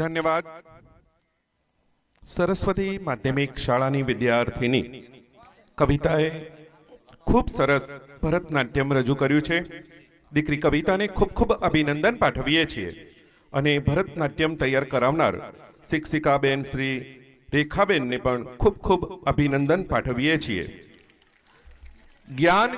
ધન્યવાદ. સરસ્વતી માધ્યમિક શાળાની વિદ્યાર્થીની કવિતાએ ખૂબ સરસ ભરતનાટ્યમ રજૂ કર્યું છે. દીકરી કવિતાને ખૂબ ખૂબ અભિનંદન પાઠવીએ છીએ અને ભરતનાટ્યમ તૈયાર કરાવનાર શિક્ષિકાબેન શ્રી રેખાબેનને પણ ખૂબ ખૂબ અભિનંદન પાઠવીએ છીએ. જ્ઞાન